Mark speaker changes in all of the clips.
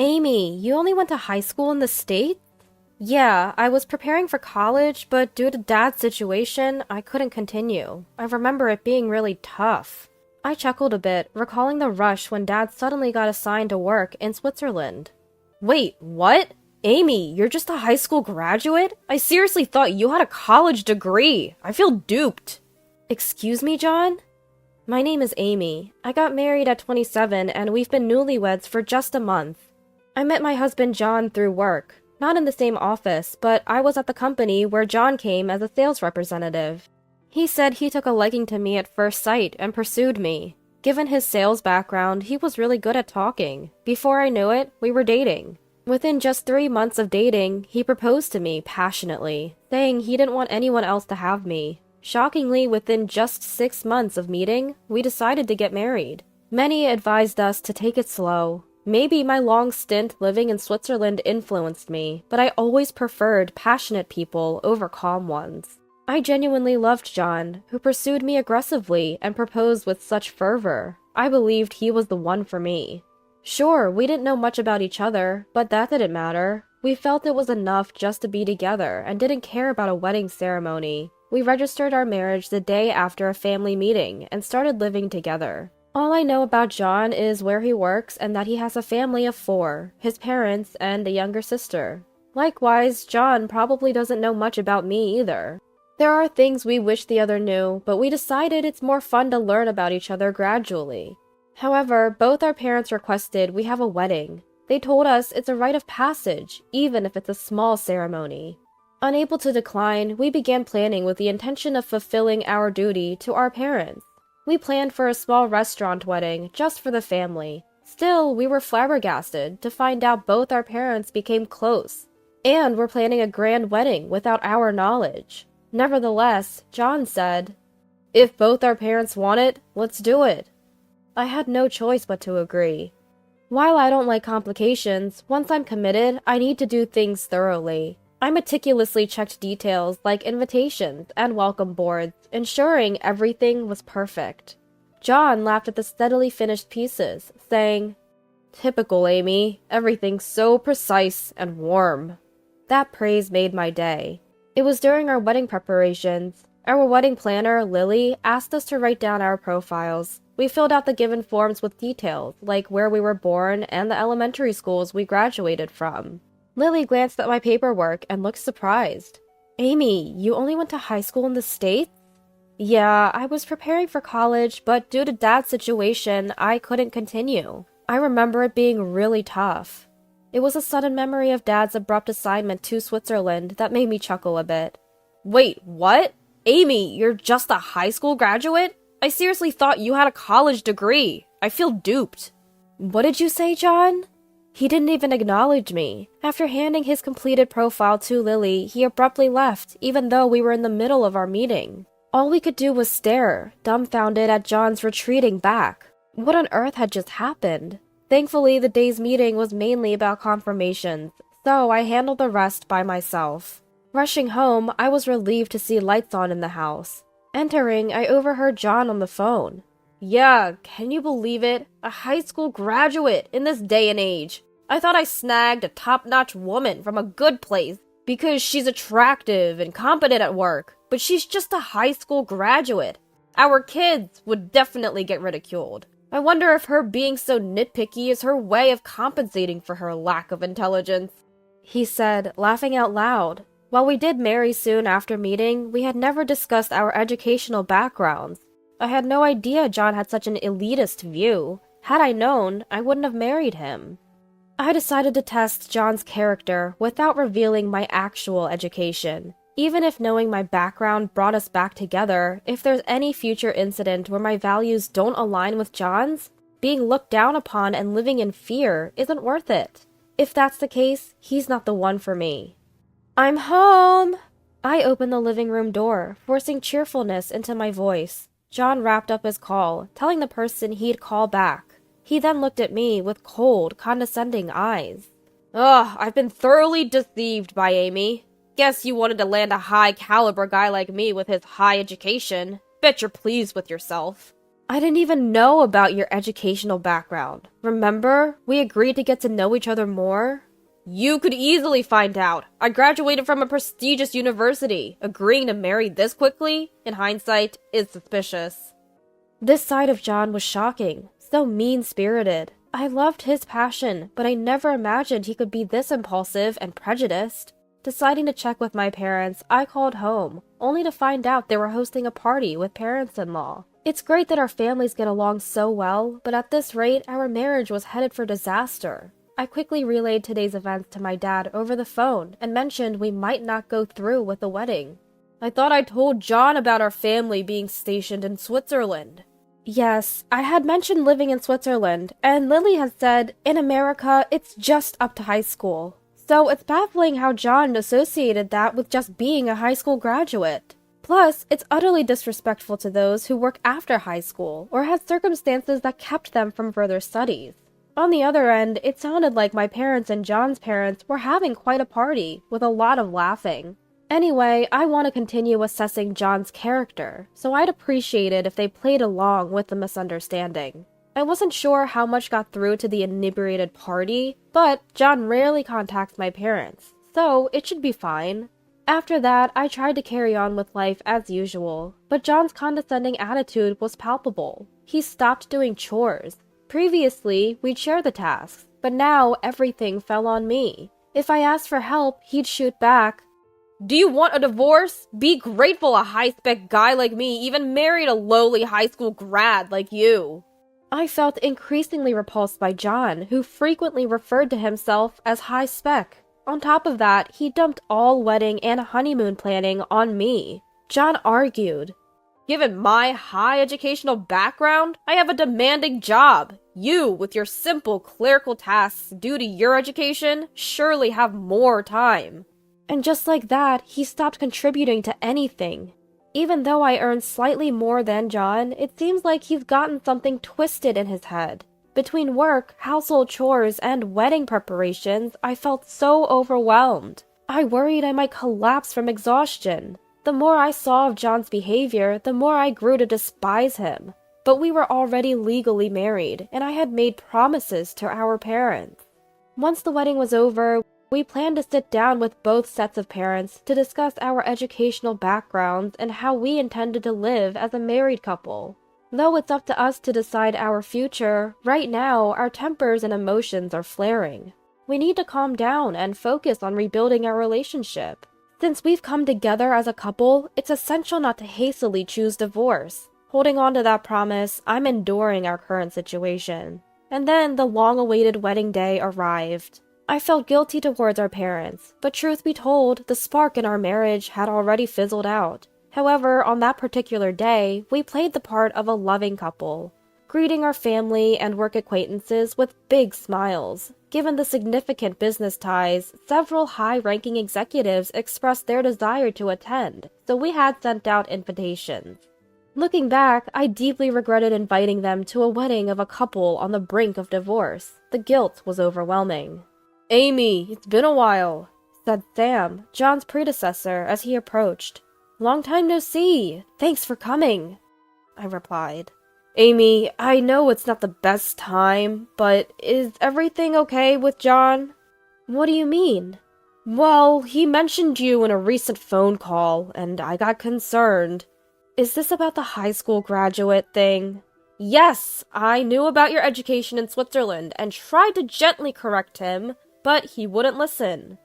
Speaker 1: Amy, you only went to high school in the States? Yeah, I was preparing for college, but due to Dad's situation, I couldn't continue. I remember it being really tough. I chuckled a bit, recalling the rush when Dad suddenly got assigned to work in Switzerland. Wait, what? Amy, you're just a high school graduate? I seriously thought you had a college degree. I feel duped. Excuse me, John? My name is Amy. I got married at 27 and we've been newlyweds for just a month. I met my husband John through work. Not in the same office, but I was at the company where John came as a sales representative. He said he took a liking to me at first sight and pursued me. Given his sales background, he was really good at talking. Before I knew it, we were dating. Within just 3 months of dating, he proposed to me passionately, saying he didn't want anyone else to have me. Shockingly, within just 6 months of meeting, we decided to get married. Many advised us to take it slow. Maybe my long stint living in Switzerland influenced me, but I always preferred passionate people over calm ones. I genuinely loved John, who pursued me aggressively and proposed with such fervor. I believed he was the one for me. Sure, we didn't know much about each other, but that didn't matter. We felt it was enough just to be together and didn't care about a wedding ceremony. We registered our marriage the day after a family meeting and started living together. All I know about John is where he works and that he has a family of 4, his parents and a younger sister. Likewise, John probably doesn't know much about me either. There are things we wish the other knew, but we decided it's more fun to learn about each other gradually. However, both our parents requested we have a wedding. They told us it's a rite of passage, even if it's a small ceremony. Unable to decline, we began planning with the intention of fulfilling our duty to our parents. We planned for a small restaurant wedding just for the family. Still, we were flabbergasted to find out both our parents became close, and were planning a grand wedding without our knowledge. Nevertheless, John said, "If both our parents want it, let's do it." I had no choice but to agree. While I don't like complications, once I'm committed, I need to do things thoroughly. I meticulously checked details like invitations and welcome boards, ensuring everything was perfect. John laughed at the steadily finished pieces, saying, "Typical Amy, everything's so precise and warm." That praise made my day. It was during our wedding preparations. Our wedding planner, Lily, asked us to write down our profiles. We filled out the given forms with details, like where we were born and the elementary schools we graduated from. Lily glanced at my paperwork and looked surprised. "Amy, you only went to high school in the States?" "Yeah, I was preparing for college, but due to Dad's situation, I couldn't continue. I remember it being really tough." It was a sudden memory of Dad's abrupt assignment to Switzerland that made me chuckle a bit. "Wait, what? Amy, you're just a high school graduate? I seriously thought you had a college degree. I feel duped." "What did you say, John?" He didn't even acknowledge me. After handing his completed profile to Lily, he abruptly left, even though we were in the middle of our meeting. All we could do was stare, dumbfounded at John's retreating back. What on earth had just happened? Thankfully, the day's meeting was mainly about confirmations, so I handled the rest by myself. Rushing home, I was relieved to see lights on in the house. Entering, I overheard John on the phone. "Yeah, can you believe it? A high school graduate in this day and age. I thought I snagged a top-notch woman from a good place because she's attractive and competent at work, but she's just a high school graduate. Our kids would definitely get ridiculed. I wonder if her being so nitpicky is her way of compensating for her lack of intelligence," he said, laughing out loud. While we did marry soon after meeting, we had never discussed our educational backgrounds. I had no idea John had such an elitist view. Had I known, I wouldn't have married him. I decided to test John's character without revealing my actual education. Even if knowing my background brought us back together, if there's any future incident where my values don't align with John's, being looked down upon and living in fear isn't worth it. If that's the case, he's not the one for me. "I'm home!" I opened the living room door, forcing cheerfulness into my voice. John wrapped up his call, telling the person he'd call back. He then looked at me with cold, condescending eyes. "Ugh, I've been thoroughly deceived by Amy. Guess you wanted to land a high-caliber guy like me with his high education. Bet you're pleased with yourself." I didn't even know about your educational background. Remember? We agreed to get to know each other more. You could easily find out. I graduated from a prestigious university. Agreeing to marry this quickly, in hindsight, is suspicious. This side of John was shocking, so mean-spirited. I loved his passion, but I never imagined he could be this impulsive and prejudiced. Deciding to check with my parents, I called home, only to find out they were hosting a party with parents-in-law. It's great that our families get along so well, but at this rate, our marriage was headed for disaster. I quickly relayed today's events to my dad over the phone and mentioned we might not go through with the wedding. I thought I told John about our family being stationed in Switzerland. Yes, I had mentioned living in Switzerland, and Lily has said, in America, it's just up to high school. So it's baffling how John associated that with just being a high school graduate. Plus, it's utterly disrespectful to those who work after high school or had circumstances that kept them from further studies. On the other end, it sounded like my parents and John's parents were having quite a party, with a lot of laughing. Anyway, I want to continue assessing John's character, so I'd appreciate it if they played along with the misunderstanding. I wasn't sure how much got through to the inebriated party, but John rarely contacts my parents, so it should be fine. After that, I tried to carry on with life as usual, but John's condescending attitude was palpable. He stopped doing chores. Previously, we'd share the tasks, but now everything fell on me. If I asked for help, he'd shoot back, "Do you want a divorce? Be grateful a high-spec guy like me even married a lowly high school grad like you." I felt increasingly repulsed by John, who frequently referred to himself as high-spec. On top of that, he dumped all wedding and honeymoon planning on me. John argued, "Given my high educational background, I have a demanding job. You, with your simple clerical tasks due to your education, surely have more time." And just like that, he stopped contributing to anything. Even though I earn slightly more than John, it seems like he's gotten something twisted in his head. Between work, household chores, and wedding preparations, I felt so overwhelmed. I worried I might collapse from exhaustion. The more I saw of John's behavior, the more I grew to despise him. But we were already legally married, and I had made promises to our parents. Once the wedding was over, we planned to sit down with both sets of parents to discuss our educational backgrounds and how we intended to live as a married couple. Though it's up to us to decide our future, right now our tempers and emotions are flaring. We need to calm down and focus on rebuilding our relationship. Since we've come together as a couple, it's essential not to hastily choose divorce. Holding on to that promise, I'm enduring our current situation. And then the long-awaited wedding day arrived. I felt guilty towards our parents, but truth be told, the spark in our marriage had already fizzled out. However, on that particular day, we played the part of a loving couple, greeting our family and work acquaintances with big smiles. Given the significant business ties, several high-ranking executives expressed their desire to attend, so we had sent out invitations. Looking back, I deeply regretted inviting them to a wedding of a couple on the brink of divorce. The guilt was overwhelming. "Amy, it's been a while," said Sam, John's predecessor, as he approached. "Long time no see. Thanks for coming," I replied. "Amy, I know it's not the best time, but is everything okay with John?" "What do you mean?" "Well, he mentioned you in a recent phone call, and I got concerned." "Is this about the high school graduate thing?" "Yes, I knew about your education in Switzerland and tried to gently correct him, but he wouldn't listen."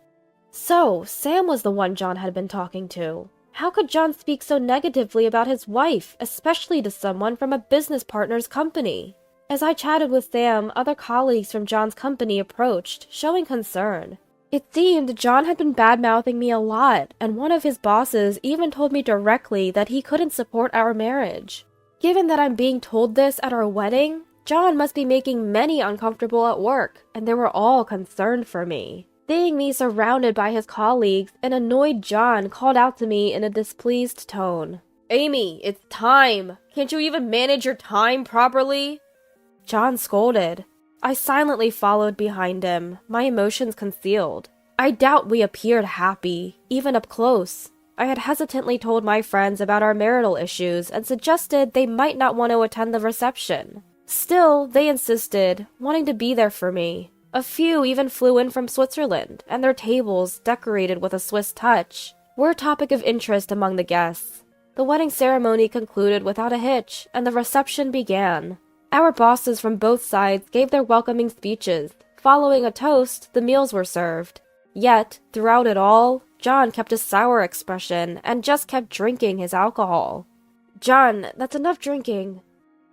Speaker 1: So, Sam was the one John had been talking to. How could John speak so negatively about his wife, especially to someone from a business partner's company? As I chatted with Sam, other colleagues from John's company approached, showing concern. It seemed John had been bad-mouthing me a lot, and one of his bosses even told me directly that he couldn't support our marriage. Given that I'm being told this at our wedding, John must be making many uncomfortable at work, and they were all concerned for me. Seeing me surrounded by his colleagues, an annoyed John called out to me in a displeased tone. "Amy, it's time! Can't you even manage your time properly?" John scolded. I silently followed behind him, my emotions concealed. I doubt we appeared happy, even up close. I had hesitantly told my friends about our marital issues and suggested they might not want to attend the reception. Still, they insisted, wanting to be there for me. A few even flew in from Switzerland, and their tables, decorated with a Swiss touch, were a topic of interest among the guests. The wedding ceremony concluded without a hitch, and the reception began. Our bosses from both sides gave their welcoming speeches. Following a toast, the meals were served. Yet, throughout it all, John kept a sour expression and just kept drinking his alcohol. "John, that's enough drinking,"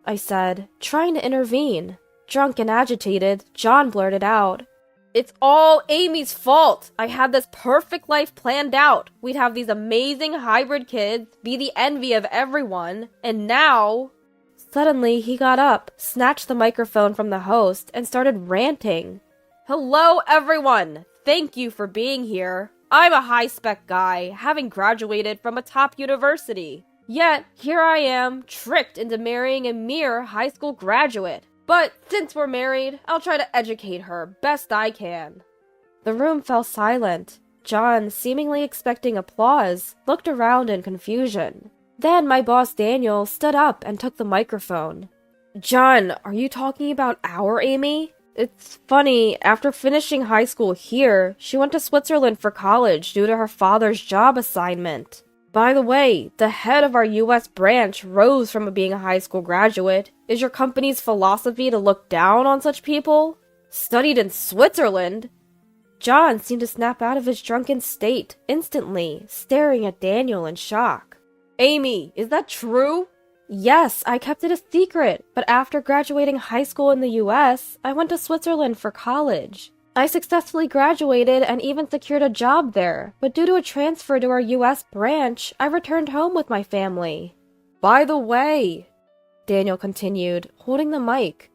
Speaker 1: I said, trying to intervene. Drunk and agitated, John blurted out, "It's all Amy's fault! I had this perfect life planned out. We'd have these amazing hybrid kids, be the envy of everyone, and now..." Suddenly, he got up, snatched the microphone from the host, and started ranting. "Hello, everyone! Thank you for being here. I'm a high-spec guy, having graduated from a top university. Yet, here I am, tricked into marrying a mere high school graduate. But since we're married, I'll try to educate her best I can." The room fell silent. John, seemingly expecting applause, looked around in confusion. Then my boss Daniel stood up and took the microphone. "John, are you talking about our Amy? It's funny, after finishing high school here, she went to Switzerland for college due to her father's job assignment. By the way, the head of our US branch rose from being a high school graduate. Is your company's philosophy to look down on such people? Studied in Switzerland?" John seemed to snap out of his drunken state instantly, staring at Daniel in shock. "Amy, is that true?" "Yes, I kept it a secret, but after graduating high school in the US, I went to Switzerland for college. I successfully graduated and even secured a job there, but due to a transfer to our US branch, I returned home with my family." "By the way," Daniel continued, holding the mic,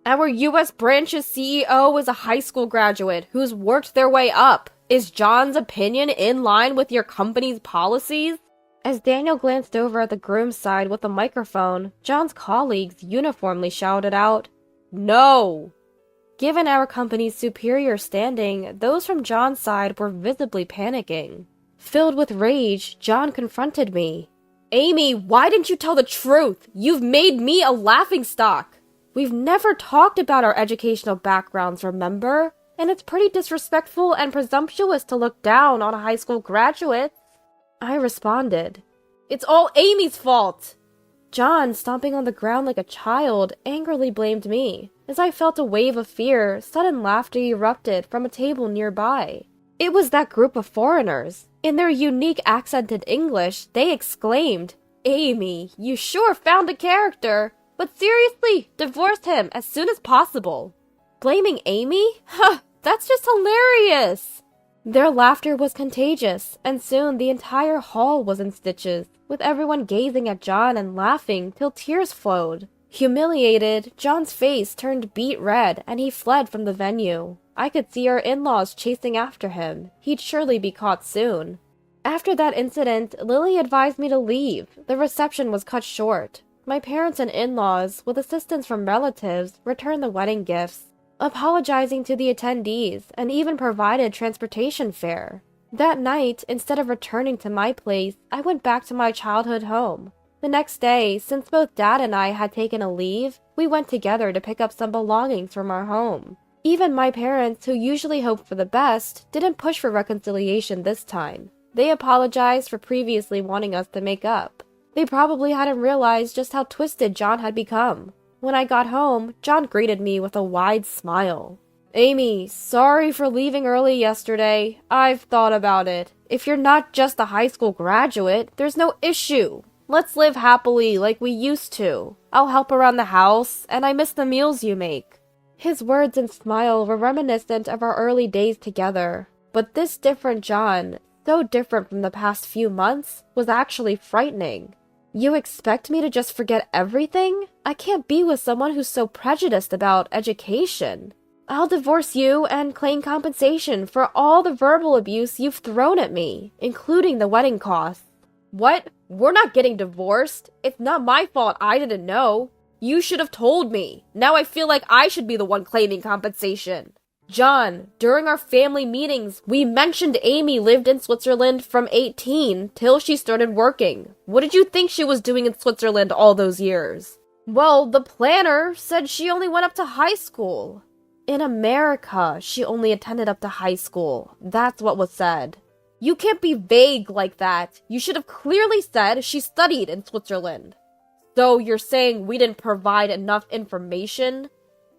Speaker 1: "our US branch's CEO is a high school graduate who's worked their way up. Is John's opinion in line with your company's policies?" As Daniel glanced over at the groom's side with the microphone, John's colleagues uniformly shouted out, "No!" Given our company's superior standing, those from John's side were visibly panicking. Filled with rage, John confronted me. "Amy, why didn't you tell the truth? You've made me a laughingstock. We've never talked about our educational backgrounds, remember? And it's pretty disrespectful and presumptuous to look down on high school graduates." I responded, "It's all Amy's fault." John, stomping on the ground like a child, angrily blamed me. As I felt a wave of fear, sudden laughter erupted from a table nearby. It was that group of foreigners. In their unique accented English, they exclaimed, "Amy, you sure found a character! But seriously, divorce him as soon as possible." Blaming Amy? Huh, that's just hilarious! Their laughter was contagious, and soon the entire hall was in stitches, with everyone gazing at John and laughing till tears flowed. Humiliated, John's face turned beet red and he fled from the venue. I could see our in-laws chasing after him. He'd surely be caught soon. After that incident, Lily advised me to leave. The reception was cut short. My parents and in-laws, with assistance from relatives, returned the wedding gifts, apologizing to the attendees, and even provided transportation fare. That night, instead of returning to my place, I went back to my childhood home. The next day, since both Dad and I had taken a leave, we went together to pick up some belongings from our home. Even my parents, who usually hope for the best, didn't push for reconciliation this time. They apologized for previously wanting us to make up. They probably hadn't realized just how twisted John had become. When I got home, John greeted me with a wide smile. "Amy, sorry for leaving early yesterday. I've thought about it. If you're not just a high school graduate, there's no issue. Let's live happily like we used to. I'll help around the house, and I miss the meals you make." His words and smile were reminiscent of our early days together. But this different John, so different from the past few months, was actually frightening. You expect me to just forget everything? I can't be with someone who's so prejudiced about education. I'll divorce you and claim compensation for all the verbal abuse you've thrown at me, including the wedding costs. What? We're not getting divorced. It's not my fault I didn't know. You should have told me. Now I feel like I should be the one claiming compensation. John, during our family meetings, we mentioned Amy lived in Switzerland from 18 till she started working. What did you think she was doing in Switzerland all those years? Well, the planner said she only went up to high school. In America, she only attended up to high school. That's what was said. You can't be vague like that. You should have clearly said she studied in Switzerland. So you're saying we didn't provide enough information?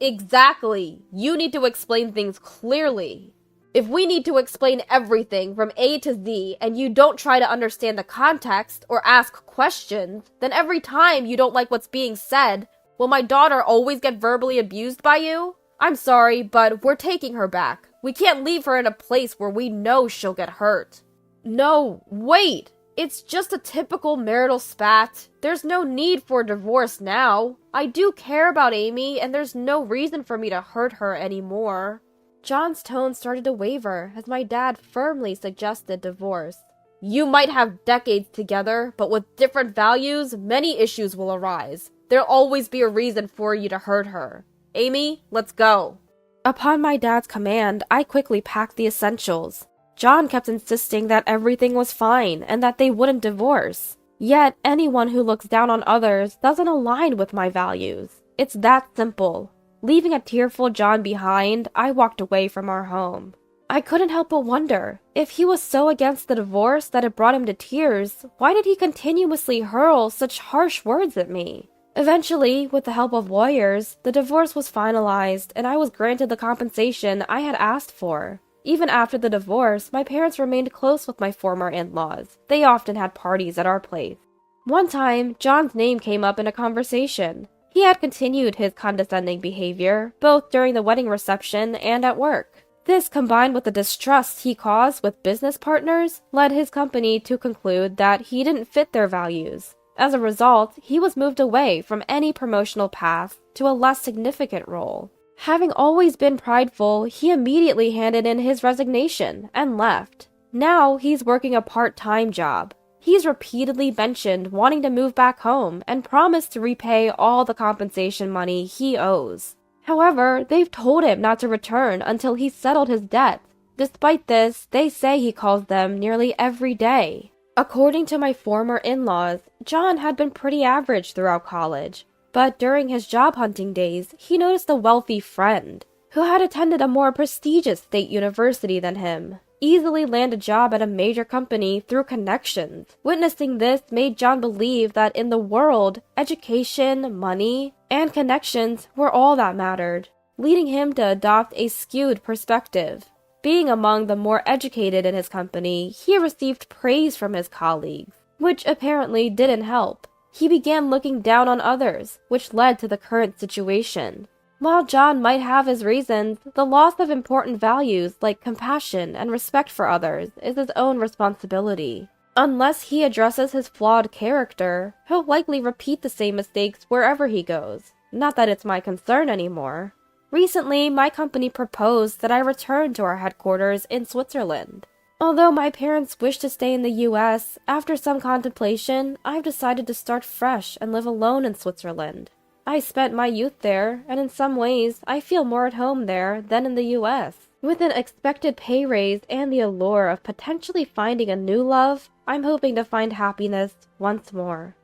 Speaker 1: Exactly. You need to explain things clearly. If we need to explain everything from A to Z and you don't try to understand the context or ask questions, then every time you don't like what's being said, will my daughter always get verbally abused by you? I'm sorry, but we're taking her back. We can't leave her in a place where we know she'll get hurt. No, wait! It's just a typical marital spat. There's no need for divorce now. I do care about Amy, and there's no reason for me to hurt her anymore. John's tone started to waver as my dad firmly suggested divorce. You might have decades together, but with different values, many issues will arise. There'll always be a reason for you to hurt her. Amy, let's go. Upon my dad's command, I quickly packed the essentials. John kept insisting that everything was fine and that they wouldn't divorce. Yet, anyone who looks down on others doesn't align with my values. It's that simple. Leaving a tearful John behind, I walked away from our home. I couldn't help but wonder, if he was so against the divorce that it brought him to tears, why did he continuously hurl such harsh words at me? Eventually, with the help of lawyers, the divorce was finalized and I was granted the compensation I had asked for. Even after the divorce, my parents remained close with my former in-laws. They often had parties at our place. One time, John's name came up in a conversation. He had continued his condescending behavior, both during the wedding reception and at work. This, combined with the distrust he caused with business partners, led his company to conclude that he didn't fit their values. As a result, he was moved away from any promotional path to a less significant role. Having always been prideful, he immediately handed in his resignation and left. Now he's working a part-time job. He's repeatedly mentioned wanting to move back home and promised to repay all the compensation money he owes. However, they've told him not to return until he's settled his debts. Despite this, they say he calls them nearly every day. According to my former in-laws, John had been pretty average throughout college. But during his job hunting days, he noticed a wealthy friend who had attended a more prestigious state university than him easily land a job at a major company through connections. Witnessing this made John believe that in the world, education, money, and connections were all that mattered, leading him to adopt a skewed perspective. Being among the more educated in his company, he received praise from his colleagues, which apparently didn't help. He began looking down on others, which led to the current situation. While John might have his reasons, the loss of important values like compassion and respect for others is his own responsibility. Unless he addresses his flawed character, he'll likely repeat the same mistakes wherever he goes. Not that it's my concern anymore. Recently, my company proposed that I return to our headquarters in Switzerland. Although my parents wish to stay in the US, after some contemplation, I've decided to start fresh and live alone in Switzerland. I spent my youth there, and in some ways, I feel more at home there than in the US. With an expected pay raise and the allure of potentially finding a new love, I'm hoping to find happiness once more.